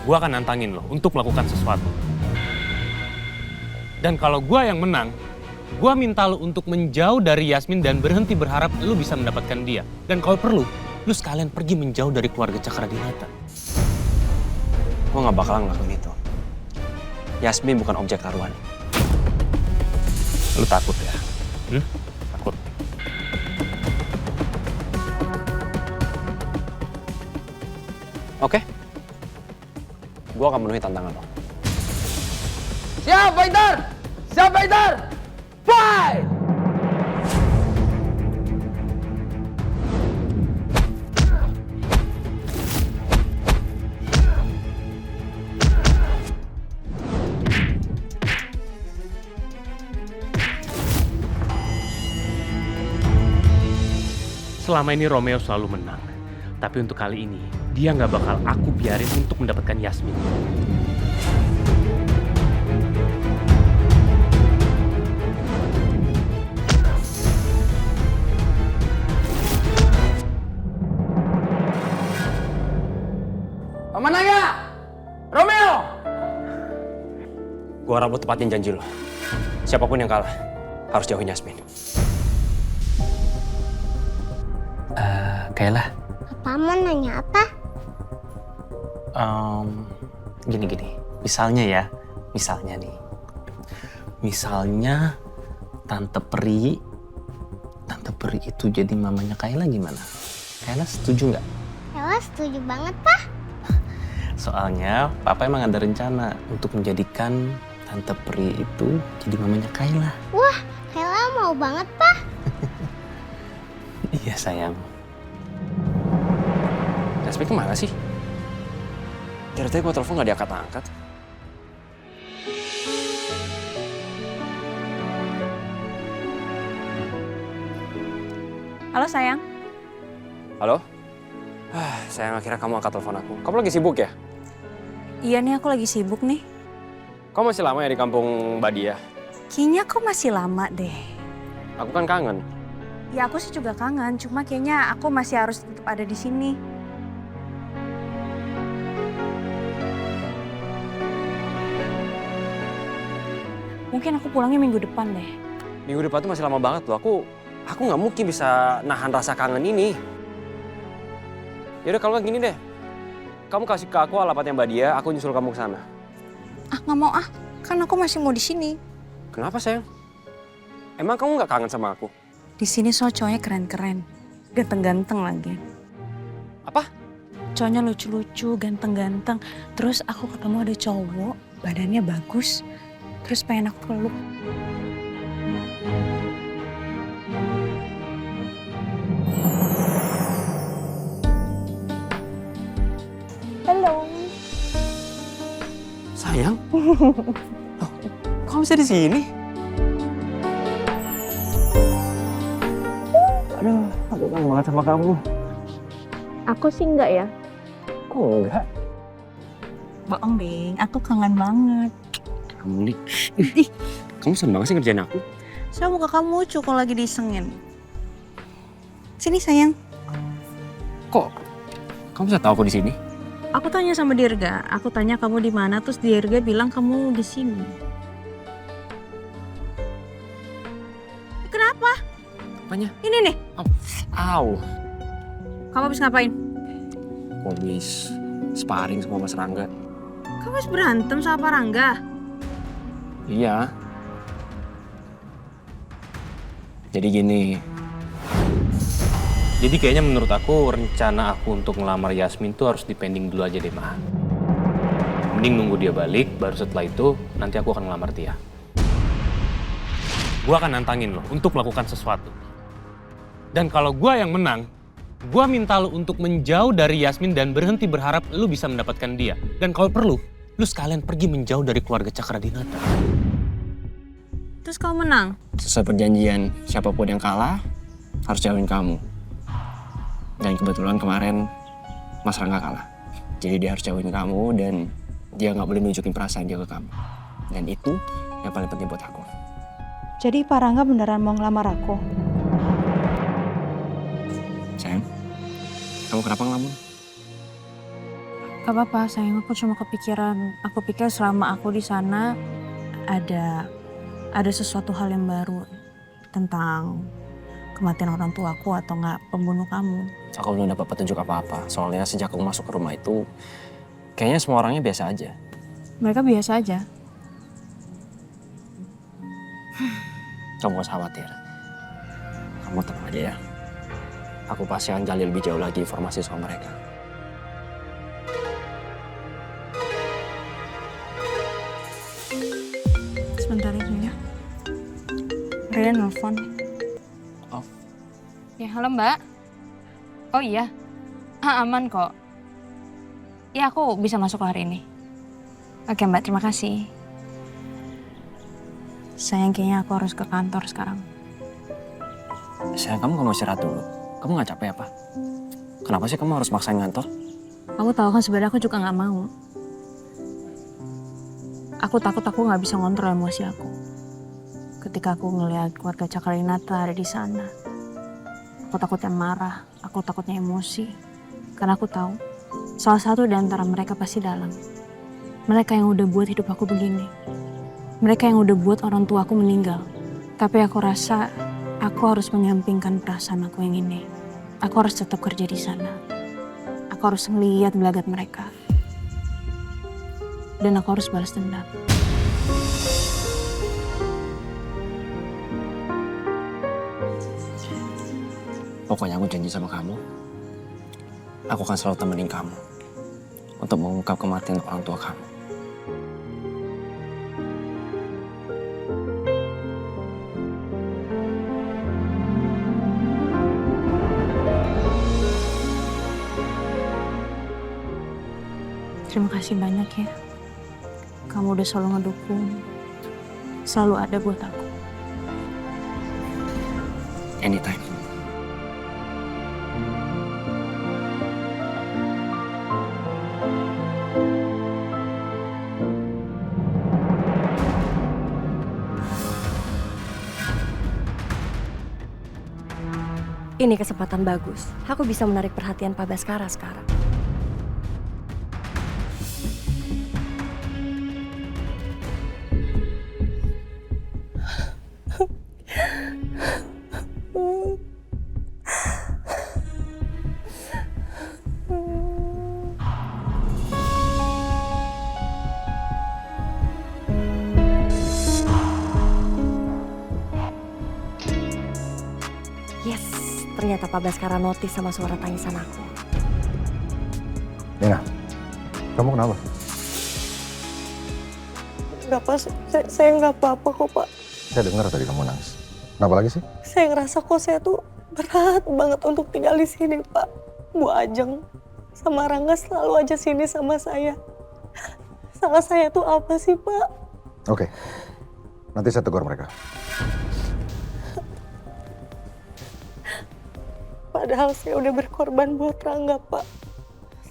Gue akan nantangin lo untuk melakukan sesuatu. Dan kalau gue yang menang, gue minta lo untuk menjauh dari Yasmin dan berhenti berharap lo bisa mendapatkan dia. Dan kalau perlu, lo sekalian pergi menjauh dari keluarga Cakradinata. Gue gak bakalan ngelakuin itu. Yasmin bukan objek taruhan. Lo takut ya? Takut? Oke. Gue akan memenuhi tantangan lo. Siap, fighter! Siap, fighter! Fight! Selama ini Romeo selalu menang. Tapi untuk kali ini, dia nggak bakal aku biarin untuk mendapatkan Yasmin. Paman Naga! Romeo! Gue harap lo tepatin janji lo. Siapapun yang kalah, harus jauhin Yasmin. Kayla. Paman nanya apa? Gini. Misalnya nih. Misalnya Tante Peri itu jadi mamanya Kayla gimana? Kayla setuju nggak? Ella setuju banget, Pak. Soalnya Papa emang ada rencana untuk menjadikan Tante Peri itu jadi mamanya Kayla. Wah, Ella mau banget, Pak. Iya sayang. Yasmin kemana sih? Dari tadi gue telepon gak diangkat-angkat. Halo sayang. Halo? Sayang, akhirnya kamu angkat telepon aku. Kamu lagi sibuk ya? Iya nih aku lagi sibuk nih. Kamu masih lama ya di kampung Badia? Kayaknya aku masih lama deh. Aku kan kangen. Ya aku sih juga kangen, cuma kayaknya aku masih harus tetap ada di sini. Mungkin aku pulangnya minggu depan deh. Minggu depan tuh masih lama banget loh. Aku nggak mungkin bisa nahan rasa kangen ini. Yaudah kalau nggak gini deh. Kamu kasih ke aku alamatnya Mbak Dia, aku nyusul kamu ke sana. Ah nggak mau ah, kan aku masih mau di sini. Kenapa sayang? Emang kamu nggak kangen sama aku? Di sini soal cowoknya keren-keren, ganteng-ganteng lagi. Apa? Cowoknya lucu-lucu, ganteng-ganteng. Terus aku ketemu ada cowok, badannya bagus. Terus pengen aku peluk. Halo. Sayang? Loh, kamu bisa di sini? Aku kangen banget sama kamu. Aku sih enggak ya. Kok enggak? Bohong, Ding. Aku kangen banget. Kamu nih, kamu seneng banget sih ngerjain aku. Saya muka kamu lucu kalau lagi disengin. Sini sayang. Kok? Kamu bisa tahu aku di sini? Aku tanya sama Dirga. Aku tanya kamu di mana, terus Dirga bilang kamu di sini. Kenapa? Apanya? Ini nih. Au. Kamu habis ngapain? Aku habis sparring sama Mas Rangga. Kamu habis berantem sama Pak Rangga? Iya. Jadi gini. Jadi kayaknya menurut aku rencana aku untuk ngelamar Yasmin tuh harus dipending dulu aja deh, Ma. Mending nunggu dia balik, baru setelah itu nanti aku akan ngelamar dia. Gue akan nantangin lo untuk melakukan sesuatu. Dan kalau gue yang menang, gue minta lo untuk menjauh dari Yasmin dan berhenti berharap lo bisa mendapatkan dia. Dan kalau perlu, lo sekalian pergi menjauh dari keluarga Cakradinata. Terus kamu menang? Sesuai perjanjian, siapapun yang kalah harus jauhin kamu. Dan kebetulan kemarin Mas Rangga kalah. Jadi dia harus jauhin kamu dan dia nggak boleh nunjukin perasaan dia ke kamu. Dan itu yang paling penting buat aku. Jadi Pak Rangga beneran mau ngelamar aku? Sayang, kamu kenapa ngelamun? Gak apa-apa sayang, aku cuma kepikiran. Aku pikir selama aku di sana ada sesuatu hal yang baru tentang kematian orang tuaku atau enggak pembunuh kamu. Aku belum dapat petunjuk apa-apa. Soalnya sejak aku masuk ke rumah itu, kayaknya semua orangnya biasa aja. Mereka biasa aja. Kamu gak usah khawatir. Kamu tenang aja ya. Aku pasti akan gali lebih jauh lagi informasi soal mereka. Sebentar itu ya. Rina nelfon. Oh. Ya, halo Mbak. Oh iya. Aman kok. Ya, aku bisa masuk hari ini. Oke Mbak, terima kasih. Sayang, kayaknya aku harus ke kantor sekarang. Sayang, kamu gak mau istirahat dulu? Kamu gak capek apa? Kenapa sih kamu harus maksain ngantor? Aku tahu kan sebenarnya aku juga nggak mau. Aku takut aku nggak bisa ngontrol emosi aku. Ketika aku ngelihat keluarga Cakranata ada di sana, aku takutnya marah, aku takutnya emosi. Karena aku tahu salah satu di antara mereka pasti dalam. Mereka yang udah buat hidup aku begini. Mereka yang udah buat orang tua aku meninggal. Tapi aku rasa aku harus menyampingkan perasaan aku yang ini. Aku harus tetap kerja di sana. Aku harus melihat gelagat mereka. Dan aku harus balas dendam. Pokoknya aku janji sama kamu, aku akan selalu temenin kamu untuk mengungkap kematian orang tua kamu. Terima kasih banyak ya. Kamu udah selalu ngedukung, selalu ada buat aku. Anytime. Ini kesempatan bagus. Aku bisa menarik perhatian Pak Baskara sekarang. Yes, ternyata Pak Baskara notis sama suara tangisan aku. Nina, kamu kenapa? Enggak Pak, saya nggak apa-apa kok Pak. Saya dengar tadi kamu nangis. Kenapa lagi sih? Saya ngerasa kok saya tuh berat banget untuk tinggal di sini Pak. Bu Ajeng sama Rangga selalu aja sini sama saya. Salah saya tuh apa sih Pak? Oke, nanti saya tegur mereka. Padahal saya udah berkorban buat Rangga Pak.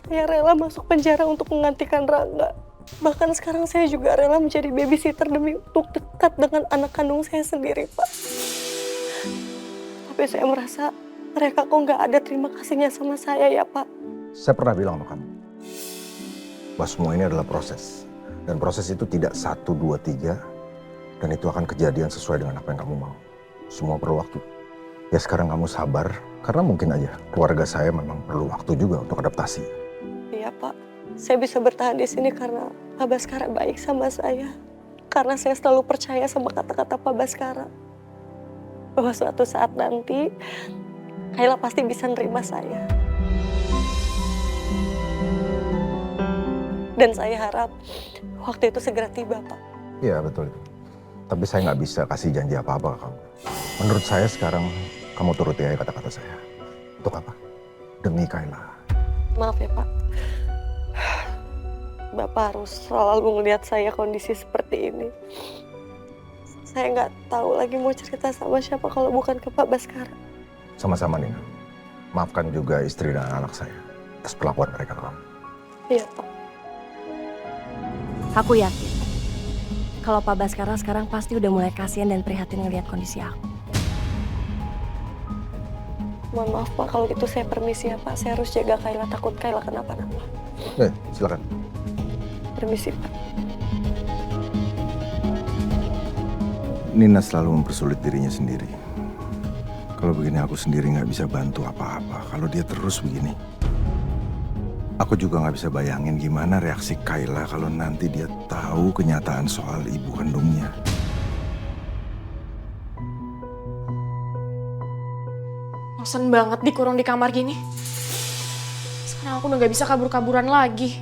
Saya rela masuk penjara untuk menggantikan Rangga. Bahkan sekarang saya juga rela menjadi babysitter demi untuk dekat dengan anak kandung saya sendiri Pak. Tapi saya merasa mereka kok nggak ada terima kasihnya sama saya ya Pak. Saya pernah bilang sama kamu, bahwa semua ini adalah proses. Dan proses itu tidak 1, 2, 3. Dan itu akan kejadian sesuai dengan apa yang kamu mau. Semua perlu waktu. Ya sekarang kamu sabar, karena mungkin aja keluarga saya memang perlu waktu juga untuk adaptasi. Iya Pak, saya bisa bertahan di sini karena Pak Baskara baik sama saya. Karena saya selalu percaya sama kata-kata Pak Baskara. Bahwa suatu saat nanti, Kayla pasti bisa nerima saya. Dan saya harap waktu itu segera tiba Pak. Iya betul itu. Tapi saya nggak bisa kasih janji apa-apa ke kamu. Menurut saya sekarang kamu turuti aja kata-kata saya. Untuk apa? Demi Kayla. Maaf ya Pak. Bapak harus selalu ngelihat saya kondisi seperti ini. Saya nggak tahu lagi mau cerita sama siapa kalau bukan ke Pak Baskara. Sama-sama Nina. Maafkan juga istri dan anak saya atas perlakuan mereka ke kamu. Iya Pak. Aku yakin kalau Pak Baskara sekarang pasti udah mulai kasihan dan prihatin ngelihat kondisi aku. Mohon maaf Pak, kalau gitu saya permisi ya Pak. Saya harus jaga Kayla, takut Kayla kenapa-napa. Silakan. Permisi, Pak. Nina selalu mempersulit dirinya sendiri. Kalau begini aku sendiri nggak bisa bantu apa-apa. Kalau dia terus begini. Aku juga nggak bisa bayangin gimana reaksi Kayla kalau nanti dia tahu kenyataan soal ibu kandungnya. Bosen banget dikurung di kamar gini. Sekarang aku udah gak bisa kabur-kaburan lagi.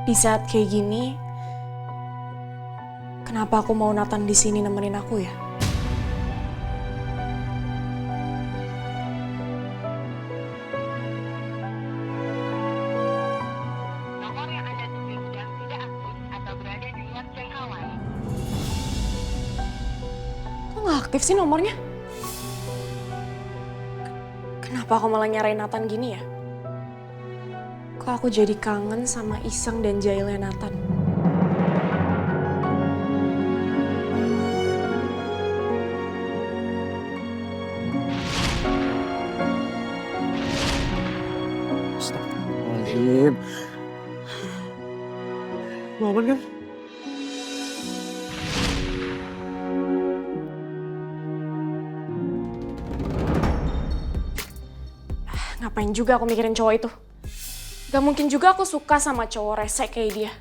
Di saat kayak gini, kenapa aku mau Nathan di sini nemenin aku ya? Kok nggak aktif sih nomornya? Kenapa aku malah nyarain Nathan gini ya? Kok aku jadi kangen sama iseng dan jahilnya Nathan? Astagfirullahaladzim. Mau aman kan? Ngapain juga aku mikirin cowok itu? Gak mungkin juga aku suka sama cowok rese kayak dia.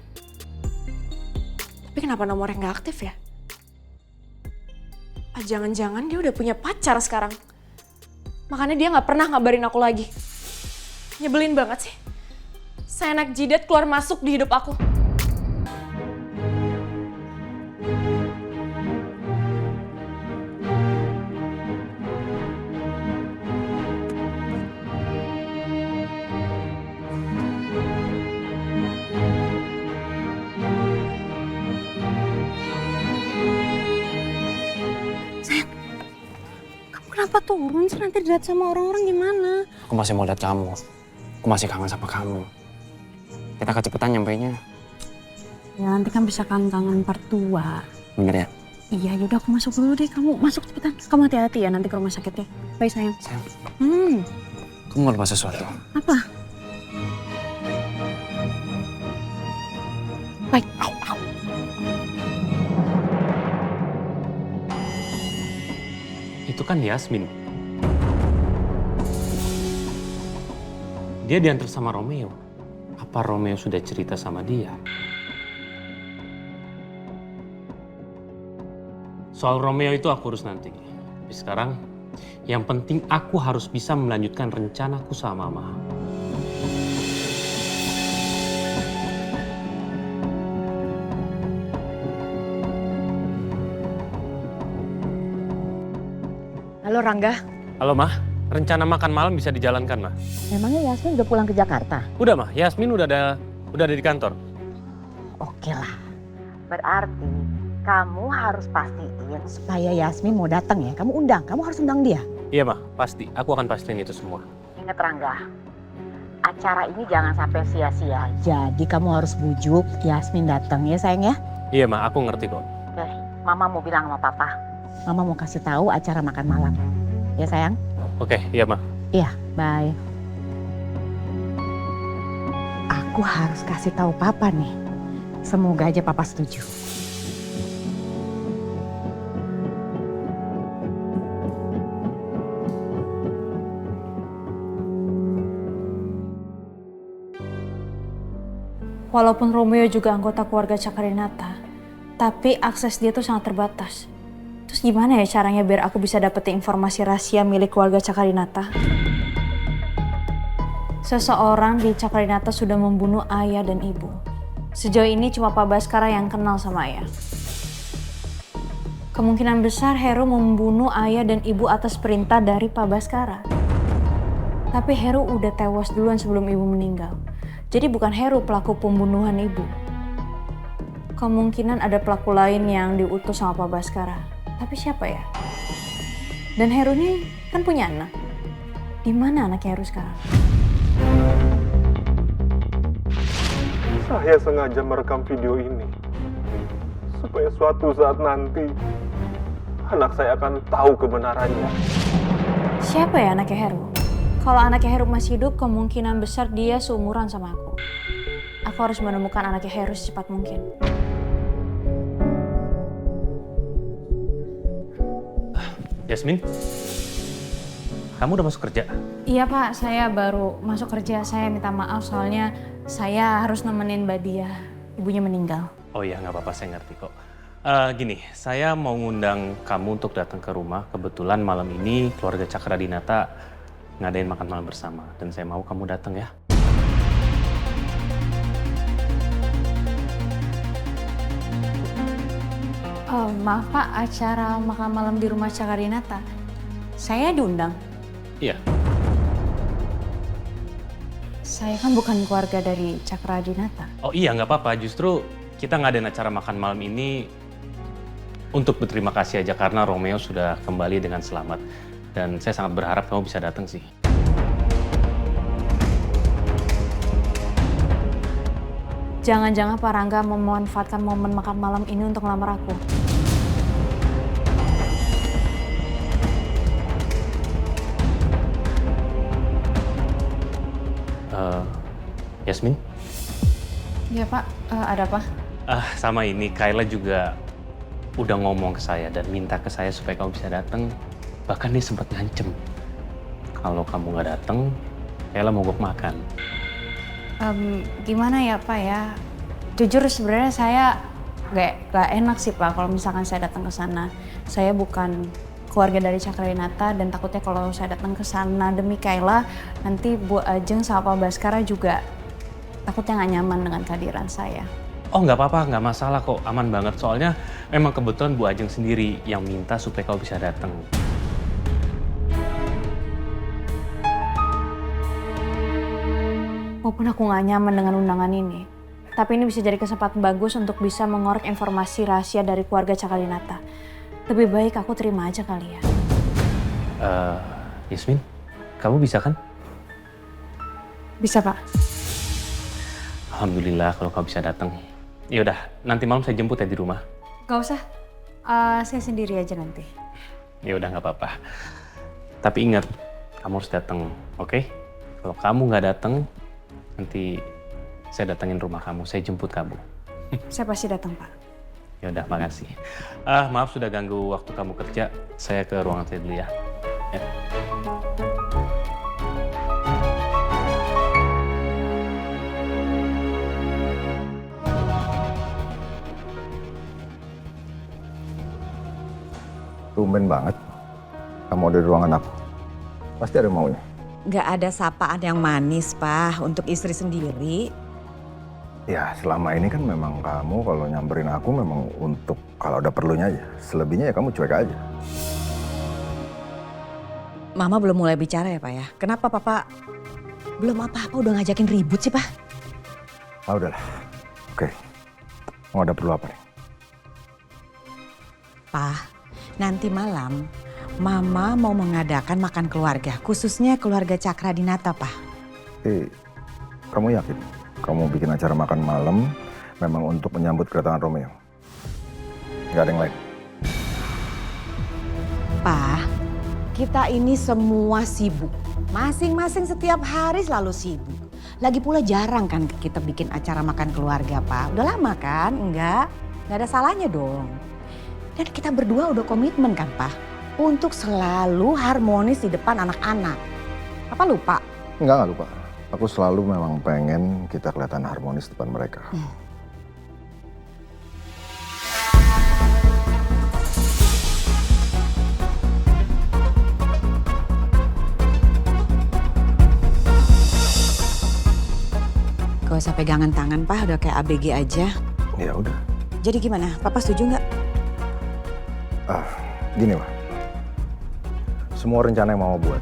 Tapi kenapa nomornya gak aktif ya? Ah, jangan-jangan dia udah punya pacar sekarang. Makanya dia gak pernah ngabarin aku lagi. Nyebelin banget sih. Seenak jidat keluar masuk di hidup aku. Kenapa turun sih, nanti dilihat sama orang-orang gimana? Aku masih mau lihat kamu. Aku masih kangen sama kamu. Kita kecepetan nyampainya. Ya nanti kan bisa kangen-kangen part 2. Bener ya? Iya, yaudah aku masuk dulu deh. Kamu masuk cepetan. Kamu hati-hati ya nanti ke rumah sakit ya. Baik sayang. Sayang, Hmm, kamu mau lupa sesuatu? apa? Baik. Itu kan Yasmin. Dia diantar sama Romeo. Apa Romeo sudah cerita sama dia? Soal Romeo itu aku urus nanti. Tapi sekarang, yang penting aku harus bisa melanjutkan rencanaku sama Mama. Halo Rangga, Halo Mah, rencana makan malam bisa dijalankan Mah? memangnya Yasmin udah pulang ke Jakarta? Udah Mah, Yasmin udah ada di kantor. Oke lah, berarti kamu harus pastiin supaya Yasmin mau datang ya. Kamu harus undang dia. Iya Mah, pasti. Aku akan pastiin itu semua. Ingat Rangga, acara ini jangan sampai sia-sia. Jadi kamu harus bujuk Yasmin datang ya sayang ya. Iya Mah, aku ngerti kok. Oke, Mama mau bilang sama Papa. Mama mau kasih tahu acara makan malam. Ya sayang? Oke, iya Mah. Iya, bye. Aku harus kasih tahu Papa nih. Semoga aja Papa setuju. Walaupun Romeo juga anggota keluarga Cakranata, tapi akses dia tuh sangat terbatas. Terus gimana ya caranya biar aku bisa dapetin informasi rahasia milik keluarga Cakranata? Seseorang di Cakranata sudah membunuh ayah dan ibu. Sejauh ini cuma Pak Baskara yang kenal sama ayah. Kemungkinan besar Heru membunuh ayah dan ibu atas perintah dari Pak Baskara. Tapi Heru udah tewas duluan sebelum ibu meninggal. Jadi bukan Heru pelaku pembunuhan ibu. Kemungkinan ada pelaku lain yang diutus sama Pak Baskara. Tapi siapa ya? Dan Heru ini kan punya anak. Di mana anaknya Heru sekarang? Saya sengaja merekam video ini supaya suatu saat nanti anak saya akan tahu kebenarannya. Siapa ya anaknya Heru? Kalau anaknya Heru masih hidup, kemungkinan besar dia seumuran sama aku. Aku harus menemukan anaknya Heru secepat mungkin. Yasmin, kamu udah masuk kerja? Iya Pak, saya baru masuk kerja. Saya minta maaf soalnya saya harus nemenin Mbak Dia. Ibunya meninggal. Oh iya, nggak apa-apa, saya ngerti kok. Gini, saya mau ngundang kamu untuk datang ke rumah. Kebetulan malam ini keluarga Cakradinata ngadain makan malam bersama. Dan saya mau kamu datang ya. Oh, maaf Pak, acara makan malam di rumah Cakradinata. Saya diundang. Iya. Saya kan bukan keluarga dari Cakradinata. Oh iya, nggak apa-apa. Justru kita ngadain acara makan malam ini untuk berterima kasih aja karena Romeo sudah kembali dengan selamat. Dan saya sangat berharap kamu bisa datang sih. Jangan-jangan Pak Rangga memanfaatkan momen makan malam ini untuk ngelamar aku. Yasmin? Iya Pak, ada apa? Sama ini, Kayla juga udah ngomong ke saya dan minta ke saya supaya kamu bisa datang. Bahkan dia sempat ngancem. Kalau kamu nggak datang, Kayla mogok makan. Gimana ya Pak ya? Jujur sebenarnya saya gak enak sih Pak kalau misalkan saya datang ke sana. Saya bukan keluarga dari Cakradinata dan takutnya kalau saya datang ke sana demi Kayla, nanti Bu Ajeng sama Pak Baskara juga takutnya nggak nyaman dengan kehadiran saya. Oh nggak apa-apa, nggak masalah kok, aman banget. Soalnya memang kebetulan Bu Ajeng sendiri yang minta supaya kau bisa datang. Walaupun aku nggak nyaman dengan undangan ini, tapi ini bisa jadi kesempatan bagus untuk bisa mengorek informasi rahasia dari keluarga Cakradinata. Lebih baik aku terima aja kali ya. Yasmin, kamu bisa kan? Bisa Pak. Alhamdulillah kalau kau bisa datang. Ya udah, nanti malam saya jemput ya di rumah. Gak usah, saya sendiri aja nanti. Ya udah nggak apa-apa. Tapi ingat, kamu harus datang, oke? Kalau kamu nggak datang, nanti saya datengin rumah kamu, saya jemput kamu. Saya pasti datang Pak. Ya udah, makasih. Maaf sudah ganggu waktu kamu kerja. Saya ke ruangan saya dulu ya. Ya. Tumben banget. Kamu ada di ruangan aku. Pasti ada maunya. Nggak ada sapaan yang manis, Pak, untuk istri sendiri. Ya, selama ini kan memang kamu kalau nyamperin aku memang untuk kalau ada perlunya aja. Selebihnya ya kamu cuek aja. Mama belum mulai bicara ya, Pak ya? Kenapa Papa belum apa-apa udah ngajakin ribut sih, Pak? Udahlah. Oke. Mau ada perlu apa nih? Pak, nanti malam Mama mau mengadakan makan keluarga, khususnya keluarga Cakradinata, Pak. Kamu yakin? Kamu bikin acara makan malam memang untuk menyambut kedatangan Romeo? Gak ada yang lain? Pak, kita ini semua sibuk. Masing-masing setiap hari selalu sibuk. Lagi pula jarang kan kita bikin acara makan keluarga, Pak. Udah lama kan? Enggak ada salahnya dong. Dan kita berdua udah komitmen kan, Pak? Untuk selalu harmonis di depan anak-anak. Apa lupa? Enggak lupa. Aku selalu memang pengen kita kelihatan harmonis depan mereka. Gak usah pegangan tangan, Pak. Udah kayak ABG aja. Ya udah. Jadi gimana? Papa setuju nggak? Gini, Pak. Semua rencana yang mau buat,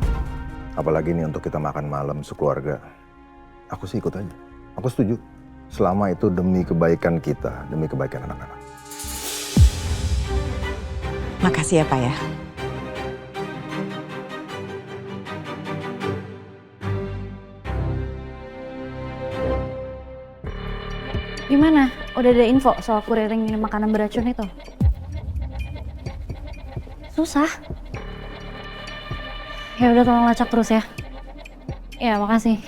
apalagi ini untuk kita makan malam sekeluarga, aku sih ikut aja. Aku setuju. Selama itu demi kebaikan kita, demi kebaikan anak-anak. Makasih ya, Pak ya. Gimana? Udah ada info soal kurir yang ngirim makanan beracun itu? Susah. Ya udah tolong lacak terus ya. Ya makasih.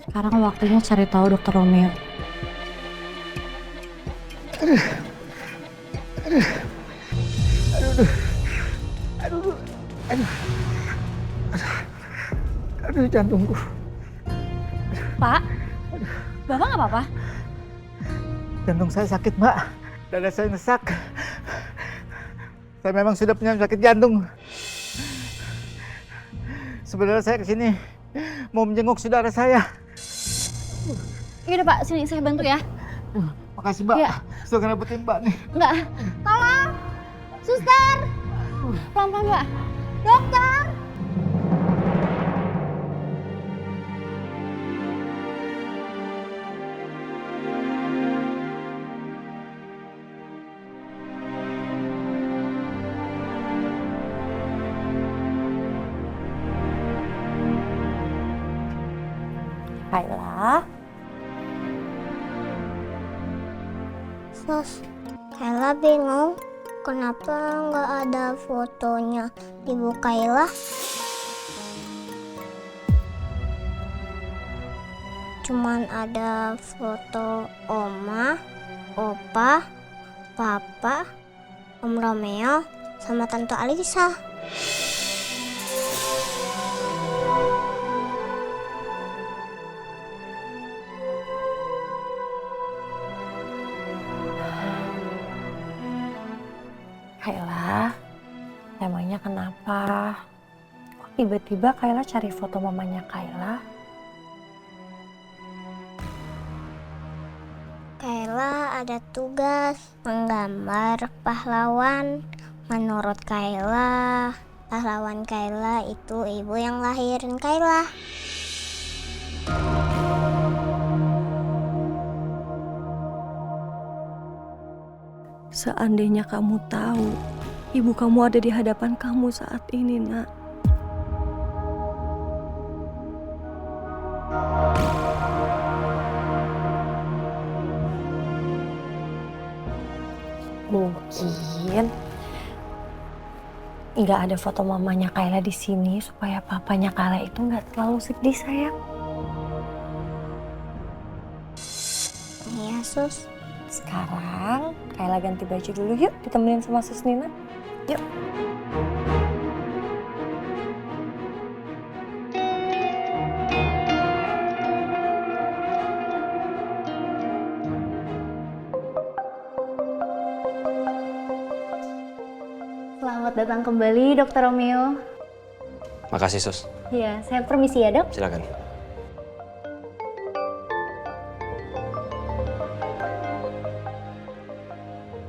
Sekarang waktunya cari tahu Dokter Romeo. Aduh, jantungku. Pak, Bapak nggak apa-apa? Jantung saya sakit, Mbak. Dada saya ngesak. Saya memang sudah punya sakit jantung. Sebenarnya saya kesini mau menjenguk saudara saya. Yaudah Pak, sini saya bantu ya. Makasih, Mbak. Iya. Sudah ngerebutin Mbak nih. Enggak. Tolong! Suster! Pelan-pelan Mbak. Dokter! Kayla, Sus, Kayla bingung kenapa nggak ada fotonya Ibu Kayla. Cuman ada foto Oma, Opa, Papa, Om Romeo, sama Tante Alisa. Kayla, emangnya kenapa? Kok tiba-tiba Kayla cari foto mamanya Kayla? Kayla ada tugas menggambar pahlawan. Menurut Kayla, pahlawan Kayla itu ibu yang lahirin Kayla. Seandainya kamu tahu, ibu kamu ada di hadapan kamu saat ini, Nak. Mungkin nggak ada foto mamanya Kayla di sini supaya papanya Kayla itu nggak terlalu sedih, sayang. Iya, Sus. Sekarang Kayla ganti baju dulu yuk, ditemenin sama Sus Nina. Yuk. Selamat datang kembali Dokter Romeo. Makasih, Sus. Iya, saya permisi ya Dok. Silakan.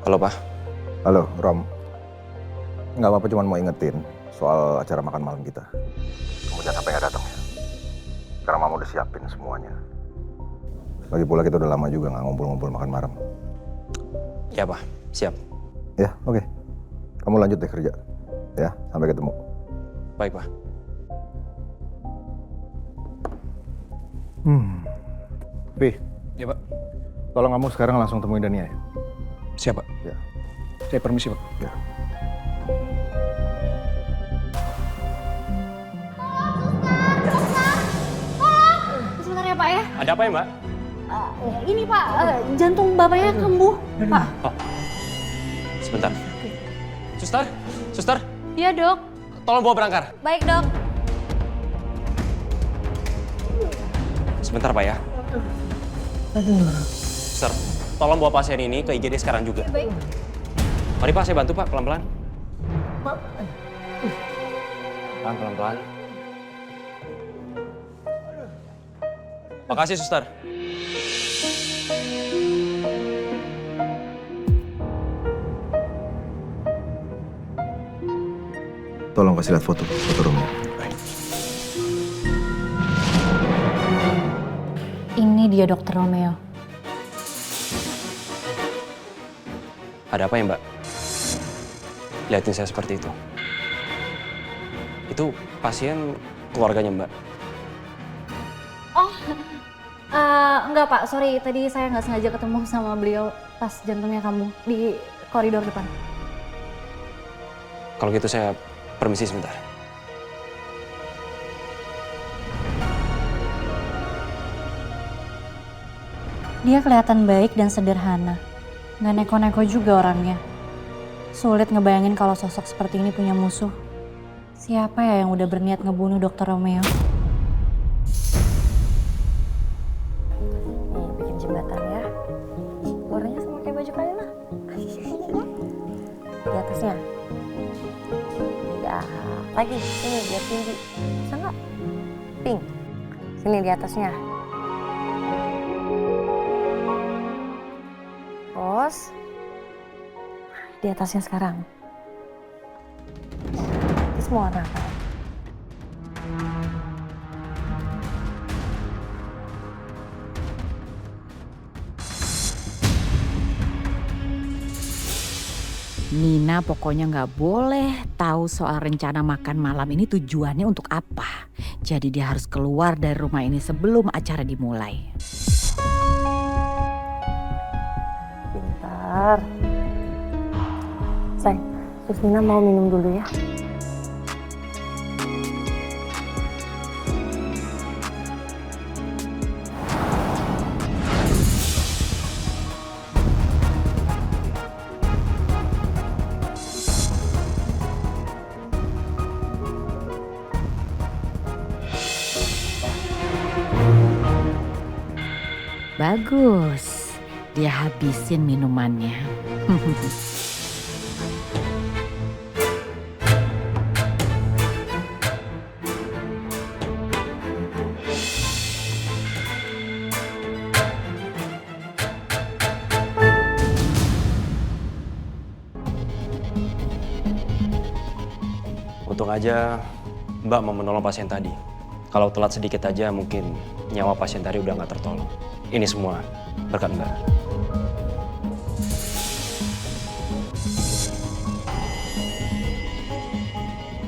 Halo, Pak. Halo, Rom. Nggak apa-apa, cuma mau ingetin soal acara makan malam kita. Kamu jangan sampai nggak datang ya. Karena Mama udah siapin semuanya. Lagi pula kita udah lama juga nggak ngumpul-ngumpul makan malam. Ya, Pak. Siap. Ya, oke. Kamu lanjut deh kerja. Ya, sampai ketemu. Baik, Pak. Pi, Ya, Pak. tolong kamu sekarang langsung temuin Dania ya. Siap, Pak. Ya. Saya permisi, Pak. Ya. Sebentar ya Pak ya. Ada apa ya, Mbak? Ini Pak, jantung bapaknya kambuh. Pak. Sebentar. Suster? Suster? Iya Dok. Tolong bawa berangkar. Baik Dok. Sebentar, Pak ya. Suster, tolong bawa pasien ini ke IGD sekarang juga. Baik. Mari Pak, saya bantu Pak, pelan-pelan. Pelan-pelan. Makasih, Suster. Tolong kasih lihat foto Romeo. Ini dia Dokter Romeo. Ada apa ya, Mbak? Lihatin saya seperti itu. Itu pasien keluarganya, Mbak. Oh, enggak Pak, sorry. Tadi saya nggak sengaja ketemu sama beliau pas jantungnya kamu di koridor depan. Kalau gitu saya permisi sebentar. Dia kelihatan baik dan sederhana. Nggak neko-neko juga orangnya. Sulit ngebayangin kalau sosok seperti ini punya musuh. Siapa ya yang udah berniat ngebunuh Dr. Romeo? Nih, bikin jembatan ya. Warnanya sama kayak baju Kayla. Di atasnya. Ya, lagi sini biar tinggi. Bisa nggak? Pink. Sini di atasnya. Terus di atasnya sekarang. Ini semua warna apa? Nina pokoknya nggak boleh tahu soal rencana makan malam ini tujuannya untuk apa. Jadi dia harus keluar dari rumah ini sebelum acara dimulai. Bentar. Sayang, Sus Nina mau minum dulu ya. Bagus, dia habisin minumannya. Untung aja Mbak mau menolong pasien tadi. Kalau telat sedikit aja mungkin nyawa pasien tadi udah nggak tertolong. Ini semua berkat Mbak.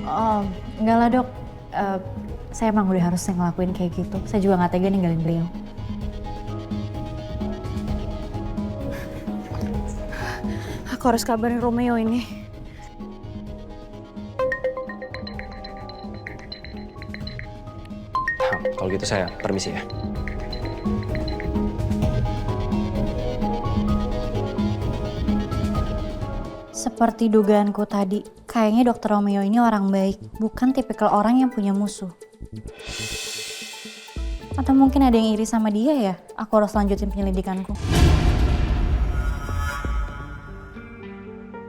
Oh, enggak lah dok. Saya emang udah harus ngelakuin kayak gitu. Saya juga nggak tega ninggalin beliau. Aku harus kabarin Romeo ini. Kalau gitu saya permisi ya. Seperti dugaanku tadi, kayaknya Dr. Romeo ini orang baik, bukan tipikal orang yang punya musuh. Atau mungkin ada yang iri sama dia ya? Aku harus lanjutin penyelidikanku.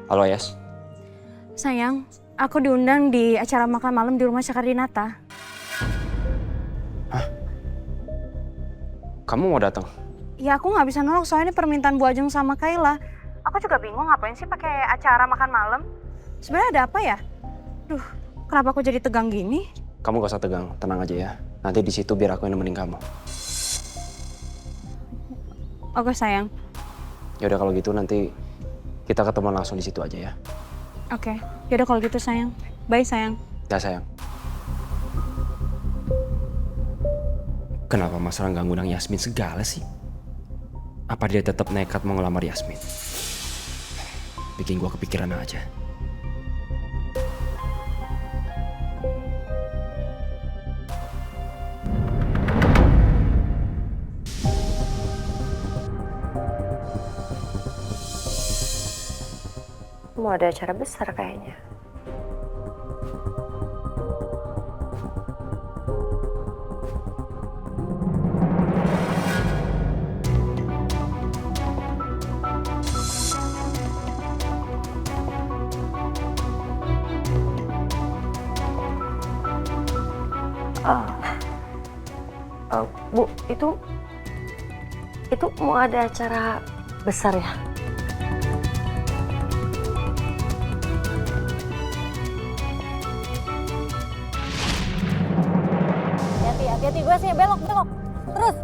Halo Yas. Sayang, aku diundang di acara makan malam di rumah Cakardinata. Kamu mau datang? Ya aku nggak bisa nolak soalnya ini permintaan Bu Ajeng sama Kayla. Aku juga bingung ngapain sih pakai acara makan malam. Sebenarnya ada apa ya? Duh, kenapa aku jadi tegang gini? Kamu gak usah tegang, tenang aja ya. Nanti di situ biar aku yang nemenin kamu. Oke sayang. Yaudah kalau gitu nanti kita ketemu langsung di situ aja ya. Oke, yaudah kalau gitu sayang. Bye sayang. Ya sayang. Kenapa Mas Rangga ngundang Yasmin segala sih? Apa dia tetap nekat mau ngelamar Yasmin? Bikin gua kepikiran aja. Mau ada acara besar kayaknya. Bu, itu mau ada acara besar ya? Hati-hati, gue sih belok. Terus.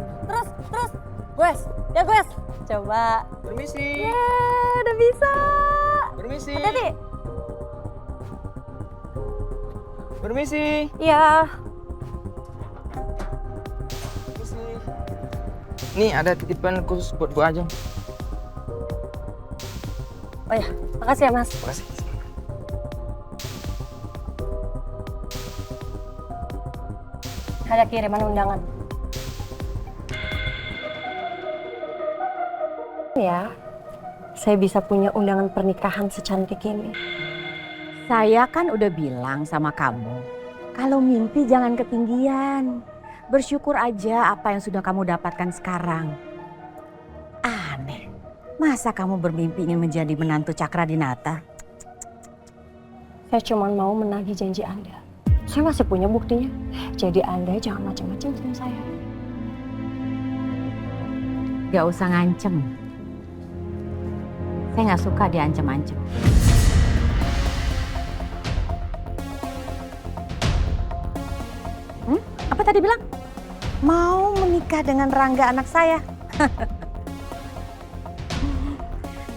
Gue, ya gue. Coba. Permisi. Yeay, udah bisa. Permisi. Hati-hati. Permisi. Iya. Nih ada titipan khusus buat Bu Ajeng. Oh ya, makasih ya Mas. Makasih. Ada kiriman undangan. Ya, saya bisa punya undangan pernikahan secantik ini. Saya kan udah bilang sama kamu, kalau mimpi jangan ketinggian. Bersyukur aja apa yang sudah kamu dapatkan sekarang. Aneh, masa kamu bermimpi ingin menjadi menantu Cakradinata? Saya cuma mau menagih janji Anda. Saya masih punya buktinya. Jadi Anda jangan macam-macam sama saya. Gak usah ngancem. Saya gak suka diancem-ancem. Apa tadi bilang? Mau menikah dengan Rangga anak saya?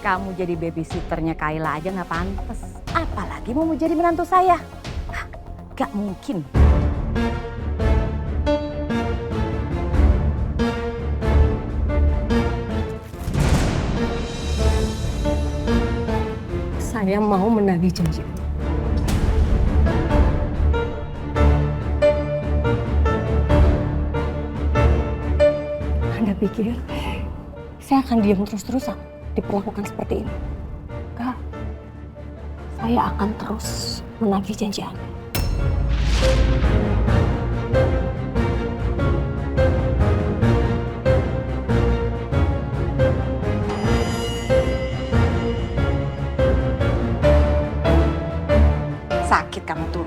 Kamu jadi babysitternya Kayla aja gak pantas. Apalagi mau jadi menantu saya. Gak mungkin. Saya mau menagih janji. Anda pikir saya akan diam terus-terusan diperlakukan seperti ini? Enggak. Saya akan terus menagih janji Anda. Sakit kamu tuh?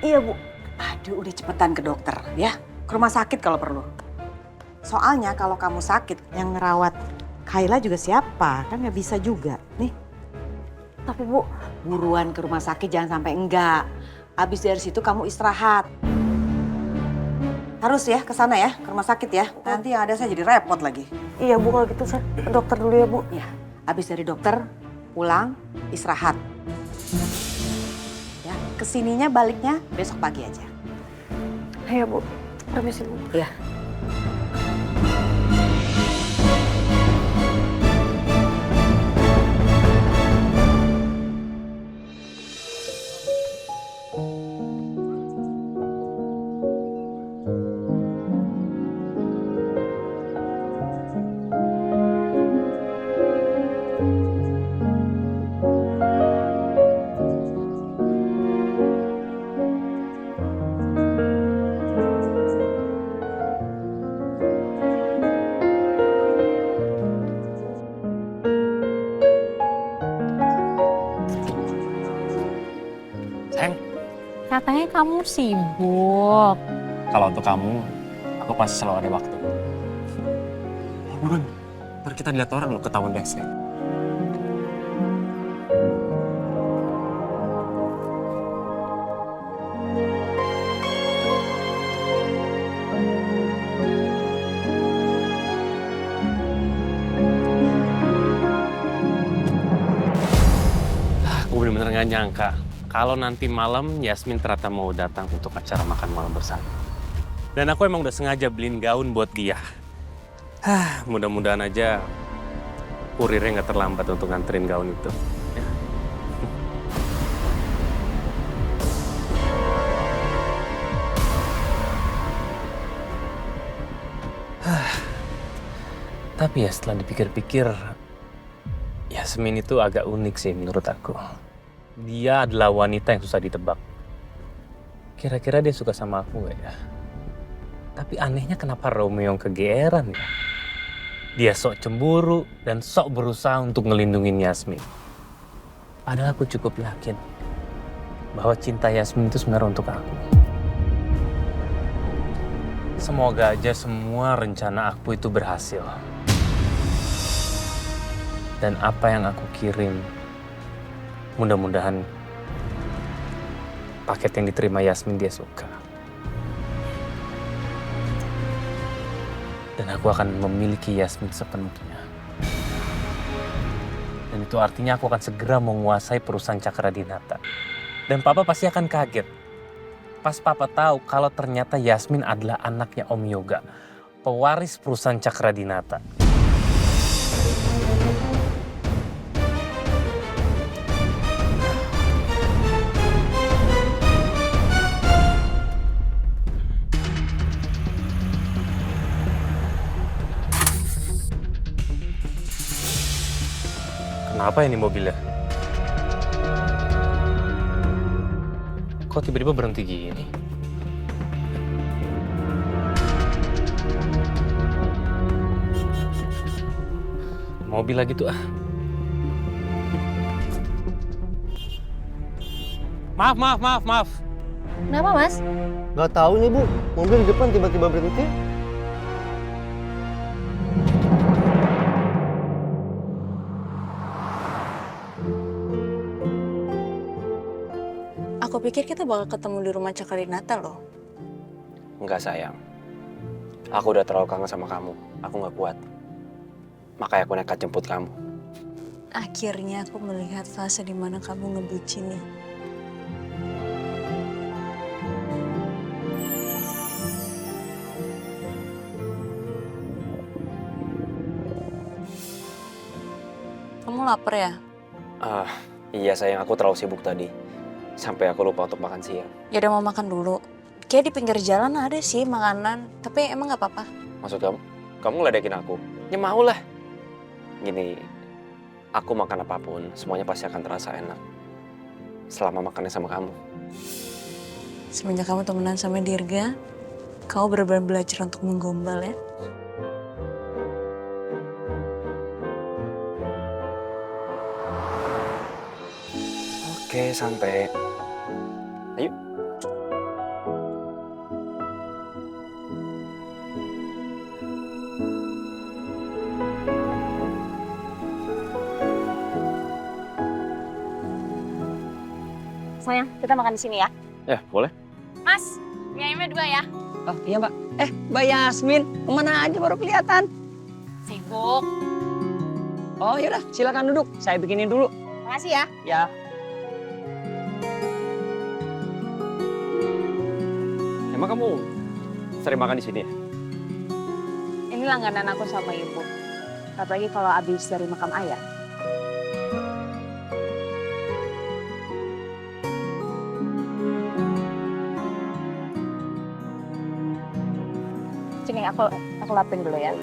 Iya Bu. Aduh udah cepetan ke dokter ya. Ke rumah sakit kalau perlu. Soalnya kalau kamu sakit yang ngerawat Kayla juga siapa? Kan nggak bisa juga. Nih. Tapi Bu, buruan ke rumah sakit jangan sampai enggak. Habis dari situ kamu istirahat. Harus ya ke sana ya, ke rumah sakit ya. Nanti yang ada saya jadi repot lagi. Iya Bu, kalau gitu saya ke dokter dulu ya Bu. Iya. Habis dari dokter pulang istirahat. Ya, kesininya baliknya besok pagi aja. Iya Bu, permisi Bu. Iya. Katanya kamu sibuk. Kalau untuk kamu, aku pasti selalu ada waktu. Buruan, ntar kita dilihat orang lo ketahuan backstage. Aku bener-bener gak nyangka kalau nanti malam Yasmin ternyata mau datang untuk acara makan malam bersama. Dan aku emang udah sengaja beliin gaun buat dia. Mudah-mudahan aja kurirnya nggak terlambat untuk nganterin gaun itu. Tapi ya setelah dipikir-pikir, Yasmin itu agak unik sih menurut aku. Dia adalah wanita yang susah ditebak. Kira-kira dia suka sama aku gak ya? Tapi anehnya kenapa Romeo yang kegeeran ya? Dia sok cemburu dan sok berusaha untuk ngelindungin Yasmin. Padahal aku cukup yakin bahwa cinta Yasmin itu sebenarnya untuk aku. Semoga aja semua rencana aku itu berhasil. Dan apa yang aku kirim, mudah-mudahan paket yang diterima Yasmin dia suka. Dan aku akan memiliki Yasmin sepenuhnya. Dan itu artinya aku akan segera menguasai perusahaan Cakradinata. Dan Papa pasti akan kaget. Pas Papa tahu kalau ternyata Yasmin adalah anaknya Om Yoga, pewaris perusahaan Cakradinata. Kenapa ini mobilnya? Kok tiba-tiba berhenti gini? Mobil lagi tuh ah. Maaf. Kenapa, Mas? Gak tahu nih, Bu. Mobil di depan tiba-tiba berhenti. Aku pikir kita bakal ketemu di rumah Cakarinata loh. Enggak sayang. Aku udah terlalu kangen sama kamu. Aku nggak kuat. Makanya aku nekat jemput kamu. Akhirnya aku melihat fase di mana kamu ngebucinin. Kamu lapar ya? Iya sayang, aku terlalu sibuk tadi. Sampai aku lupa untuk makan siang. Ya udah mau makan dulu. Kayak di pinggir jalan ada sih makanan. Tapi emang nggak apa-apa. Maksud kamu? Kamu ngeledekin aku? Ya mau lah. Gini, aku makan apapun, semuanya pasti akan terasa enak. Selama makannya sama kamu. Semenjak kamu temenan sama Dirga, kamu benar-benar belajar untuk menggombal ya. Oke, santai. Ayo. Sayang, kita makan di sini ya. Ya, boleh. Mas, mie ayamnya 2 ya. Oh iya Mbak. Mbak Yasmin, kemana aja baru kelihatan? Sibuk. Oh yaudah, silakan duduk. Saya bikinin dulu. Makasih ya. Ya. Emang kamu sering makan di sini ya? Ini langganan aku sama ibu. Apalagi kalau habis dari makam ayah. Sini aku lapin dulu ya.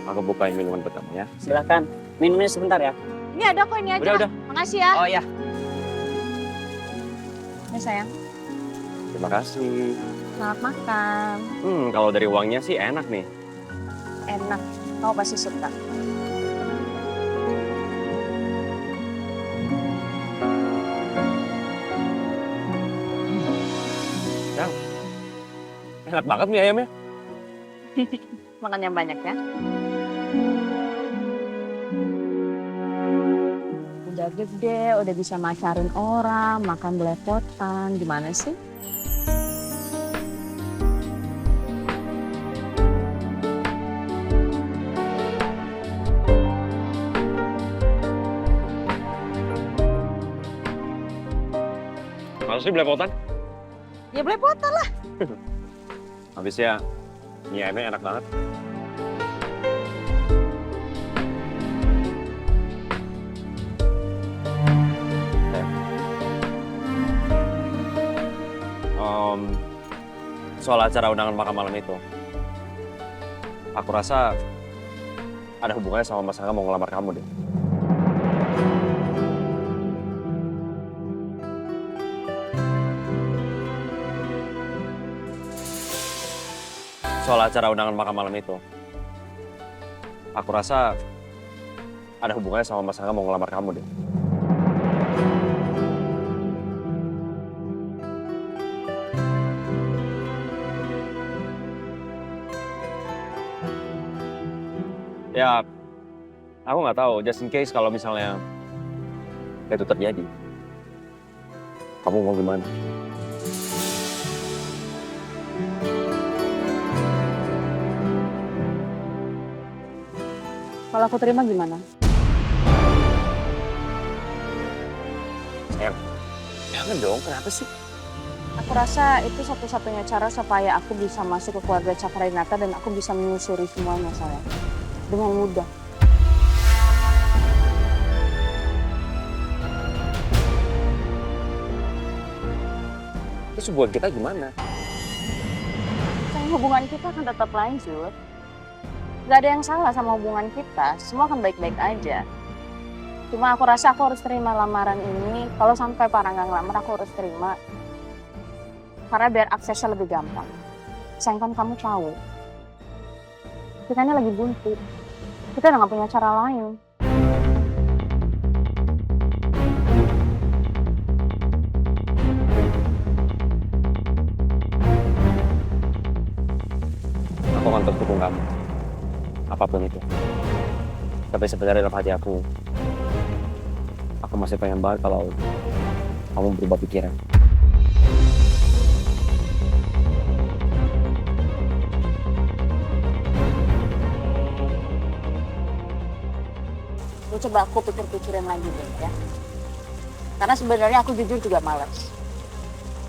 Aku bukain minuman buat kamu ya. Silakan. Minumnya sebentar ya. Ini ada kok, ini aja. Udah. Makasih ya. Oh ya. Ini sayang. Terima kasih. Selamat makan. Kalau dari uangnya sih enak nih. Enak. Kamu pasti suka. Yang enak banget mie ayamnya. Makan yang banyak ya. Udah gede, udah bisa macarin orang, makan belepotan. Gimana sih? Masa sih belepotan? Ya belepotan lah. Habisnya mie ayamnya enak banget. Soal acara undangan makan malam itu, aku rasa ada hubungannya sama Mas Angga mau ngelamar kamu deh. Soal acara undangan makan malam itu, aku rasa ada hubungannya sama Mas Angga mau ngelamar kamu deh. Ya, aku nggak tahu. Just in case kalau misalnya itu terjadi, kamu mau gimana? Kalau aku terima gimana? Sayang, jangan dong. Kenapa sih? Aku rasa itu satu-satunya cara supaya aku bisa masuk ke keluarga Cakarinata dan aku bisa menyusuri semuanya, sayang. Dengan mudah. Terus hubungan kita gimana? Sayang, hubungan kita akan tetap lanjut. Gak ada yang salah sama hubungan kita. Semua akan baik-baik aja. Cuma aku rasa aku harus terima lamaran ini. Kalau sampai Pak Rangga ngelamar, aku harus terima. Karena biar aksesnya lebih gampang. Sayang kan kamu tahu. Kita ini lagi buntu. Kita udah gak punya cara lain. Aku akan terus dukung kamu. Apapun itu. Tapi sebenarnya dalam hati aku masih pengen banget kalau kamu berubah pikiran. Coba aku pikir-pikirin lagi deh ya. Karena sebenarnya aku jujur juga malas.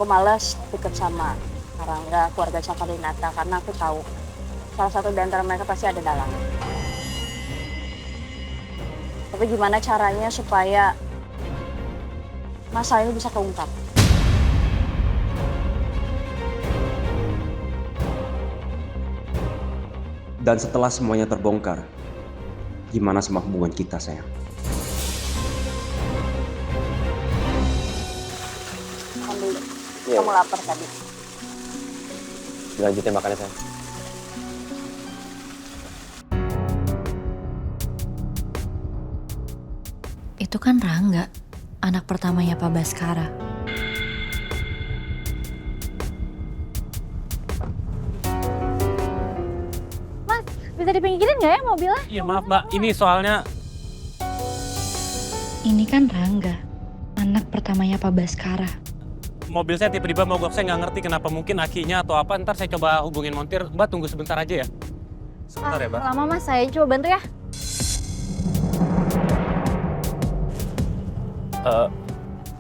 Aku malas deket sama Rangga, keluarga Cakarinata, karena aku tahu salah satu di antara mereka pasti ada dalang. Tapi gimana caranya supaya masalah ini bisa keungkap? Dan setelah semuanya terbongkar, gimana sama hubungan kita, sayang? Makan dulu. Kamu lapar tadi. Lanjutin makannya, sayang. Itu kan Rangga, anak pertamanya Pak Baskara. Mas, bisa dipinggirin nggak ya mobilnya? Iya maaf Mbak, ini soalnya... Ini kan Rangga, anak pertamanya Pak Baskara. Mobil saya tiba-tiba mogok, saya nggak ngerti kenapa, mungkin akinya atau apa. Ntar saya coba hubungin montir. Mbak tunggu sebentar aja ya. Sebentar ya Mbak. Lama Mas, saya coba bantu ya.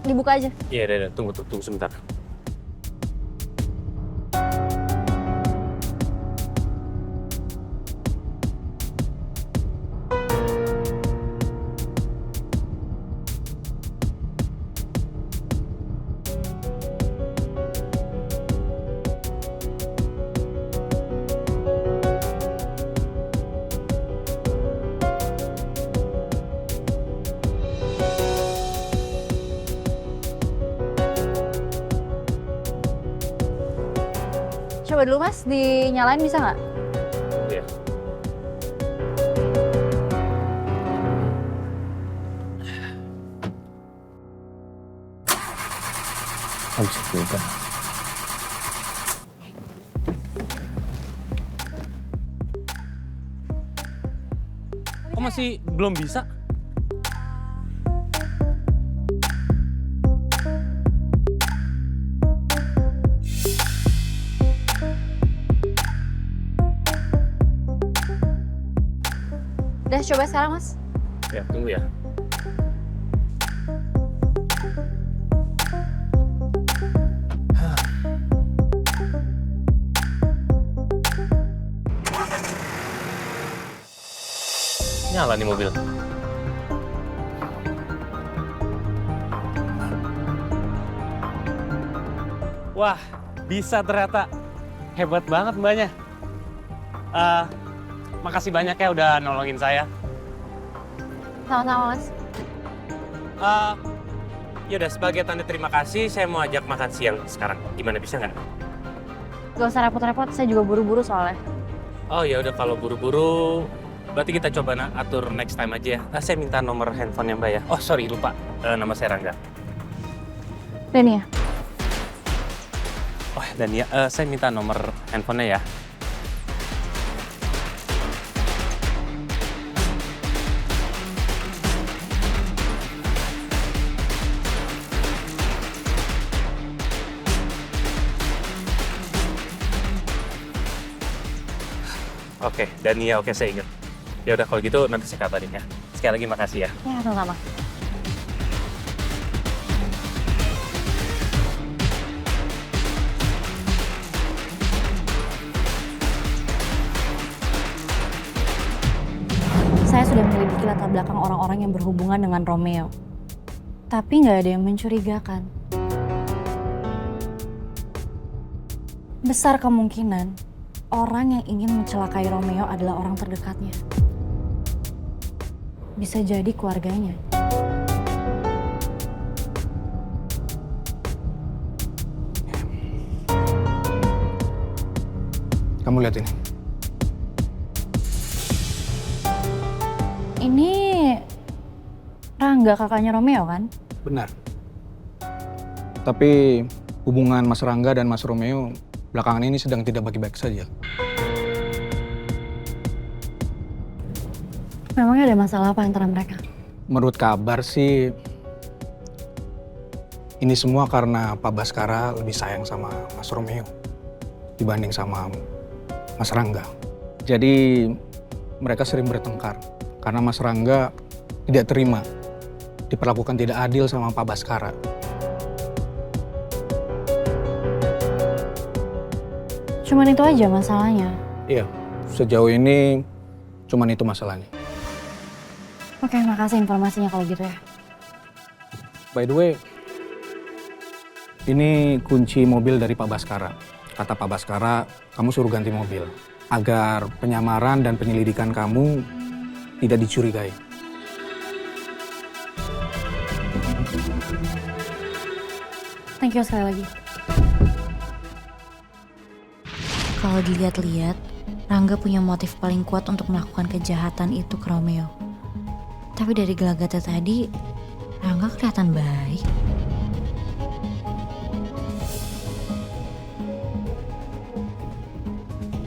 Dibuka aja. Iya, tunggu sebentar. Coba dulu Mas, dinyalain bisa nggak? Iya. Bisa juga. Kok masih belum bisa? Udah coba sekarang Mas. Ya, tunggu ya. Nyala nih mobil. Wah, bisa ternyata. Hebat banget mbaknya. Makasih banyak ya udah nolongin saya. Sama-sama Mas. Yaudah, sebagai tanda terima kasih, saya mau ajak makan siang sekarang. Gimana, bisa nggak? Gak usah repot-repot, saya juga buru-buru soalnya. Oh ya udah, kalau buru-buru, berarti kita coba atur next time aja ya. Saya minta nomor handphonenya Mbak ya. Oh sorry, lupa. Nama saya Rangga. Dania. Oh Dania, saya minta nomor handphonenya ya. Oke, Dania, oke saya ingat. Ya udah kalau gitu nanti saya kabarin ya. Sekali lagi makasih ya. Ya, sama-sama. Saya sudah menyelidiki latar belakang orang-orang yang berhubungan dengan Romeo. Tapi nggak ada yang mencurigakan. Besar kemungkinan orang yang ingin mencelakai Romeo adalah orang terdekatnya. bisa jadi keluarganya. Kamu lihat ini. Ini Rangga kakaknya Romeo kan? Benar. Tapi hubungan Mas Rangga dan Mas Romeo belakangan ini sedang tidak baik-baik saja. Memangnya ada masalah apa antara mereka? Menurut kabar sih, ini semua karena Pak Baskara lebih sayang sama Mas Romeo dibanding sama Mas Rangga. Jadi mereka sering bertengkar karena Mas Rangga tidak terima diperlakukan tidak adil sama Pak Baskara. Cuman itu aja masalahnya. Iya, sejauh ini cuman itu masalahnya. Oke, makasih informasinya kalau gitu ya. By the way, ini kunci mobil dari Pak Baskara. Kata Pak Baskara, kamu suruh ganti mobil agar penyamaran dan penyelidikan kamu tidak dicurigai. Thank you sekali lagi. Kalau dilihat-lihat, Rangga punya motif paling kuat untuk melakukan kejahatan itu ke Romeo. Tapi dari gelagatnya tadi, Rangga kelihatan baik.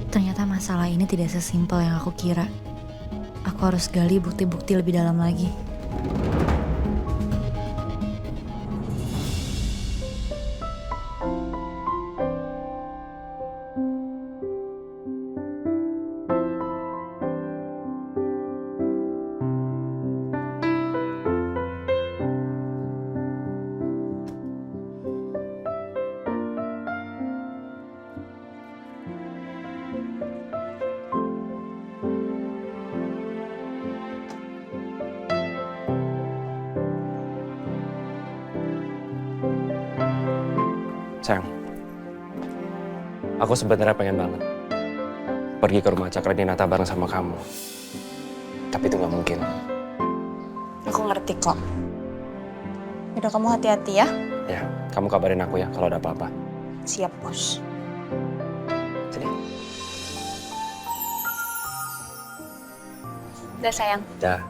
Ternyata masalah ini tidak sesimpel yang aku kira. Aku harus gali bukti-bukti lebih dalam lagi. Sayang, aku sebenarnya pengen banget pergi ke rumah Cakradinata bareng sama kamu. Tapi itu nggak mungkin. Aku ngerti kok. Yaudah kamu hati-hati ya. Ya, kamu kabarin aku ya kalau ada apa-apa. Siap, Bos. Sini. Udah sayang. Dah.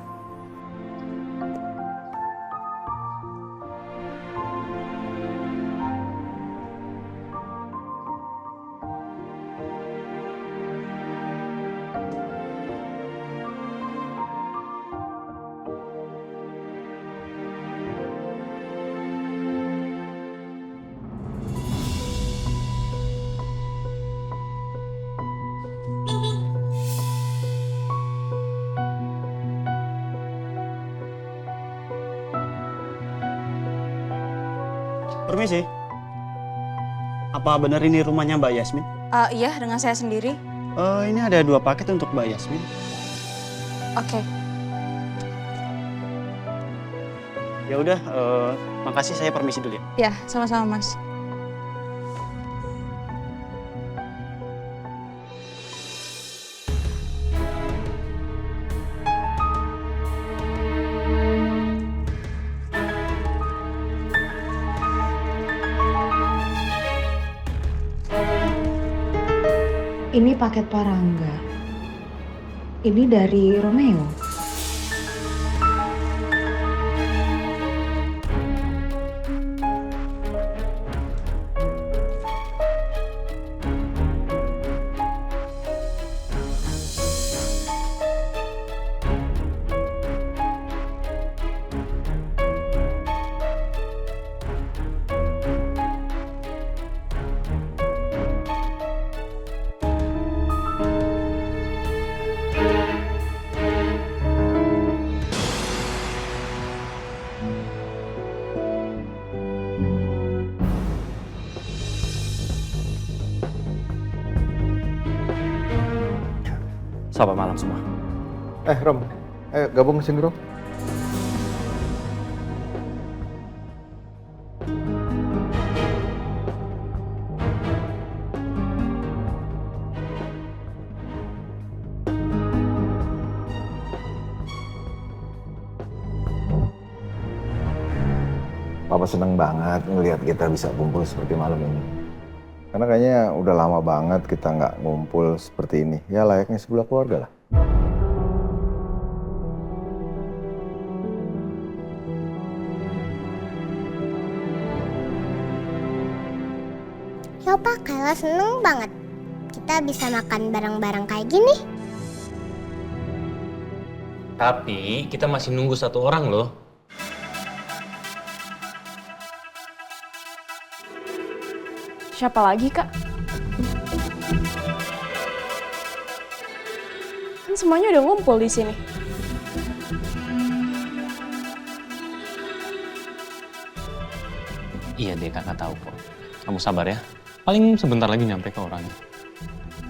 Permisi. Apa benar ini rumahnya Mbak Yasmin? Iya, dengan saya sendiri. Ini ada 2 paket untuk Mbak Yasmin. Oke. Ya udah, makasih, saya permisi dulu ya. Ya, sama-sama Mas. Ini paket Pak Rangga. Ini dari Romeo. Selamat malam semua. Rom, ayo gabung sini Rom. Papa seneng banget ngelihat kita bisa kumpul seperti malam ini. Karena kayaknya udah lama banget kita nggak ngumpul seperti ini. Ya layaknya sebuah keluarga lah. Ya Pak, Kayla seneng banget. Kita bisa makan bareng-bareng kayak gini. Tapi kita masih nunggu satu orang loh. Siapa lagi, Kak? Kan semuanya udah ngumpul di sini. Iya deh, kakak tahu kok. Kamu sabar ya. Paling sebentar lagi nyampe ke orangnya.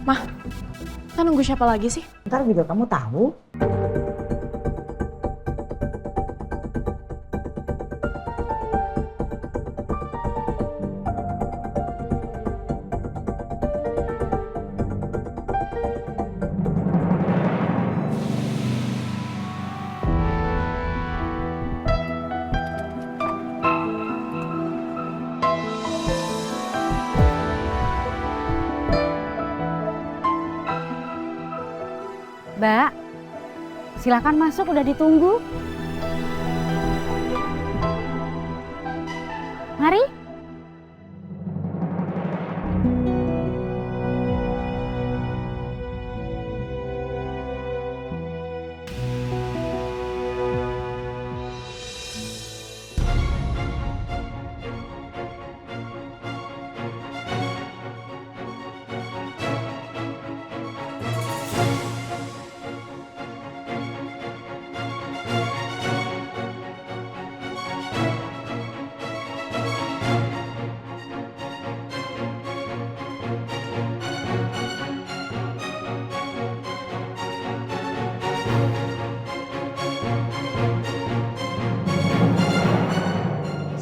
Mah, kita nunggu siapa lagi sih? Ntar juga kamu tahu. Mbak, silakan masuk, udah ditunggu. Mari.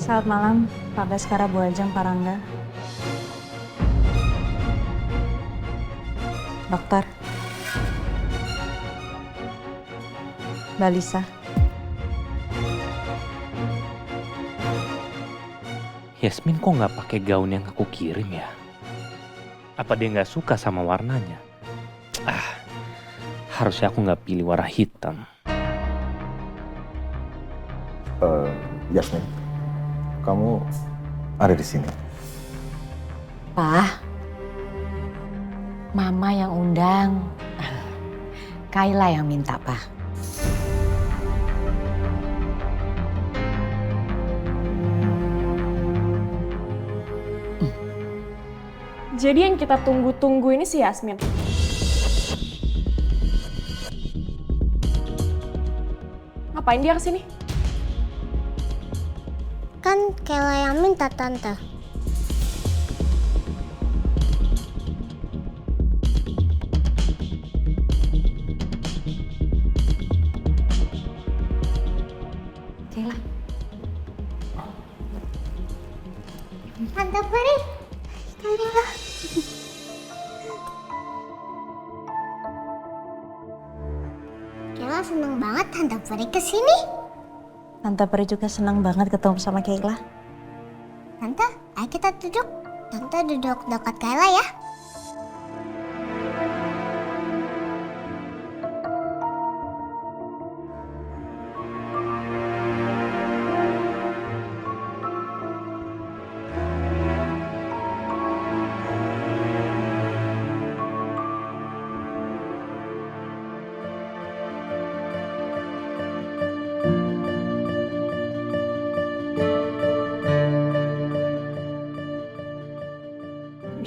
Selamat malam, Pak Baskara Buajang, Pak Rangga. Dokter. Mbak Lisa. Yasmin kok nggak pakai gaun yang aku kirim ya? Apa dia nggak suka sama warnanya? Harusnya aku nggak pilih warna hitam. Yasmin, kamu ada di sini. Pak, Mama yang undang. Kayla yang minta, Pak. Jadi yang kita tunggu-tunggu ini si Yasmin. Ngapain dia kesini? Kan Kayla yang minta, Tante. Kayla. Tante Peri. Kayla. Kayla seneng banget Tante Peri kesini. Tante Peri juga senang banget ketemu sama Kayla. Tante, ayo kita duduk. Tante duduk dekat Kayla ya.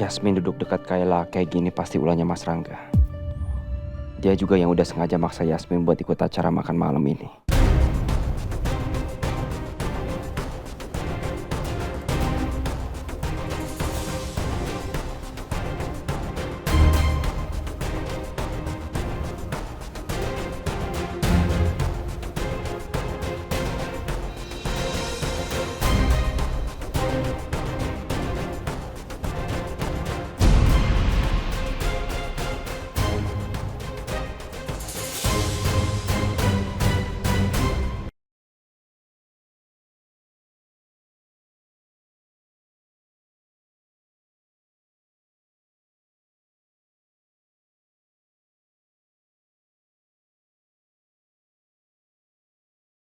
Yasmin duduk dekat Kayla kayak gini pasti ulahnya Mas Rangga. Dia juga yang udah sengaja maksa Yasmin buat ikut acara makan malam ini.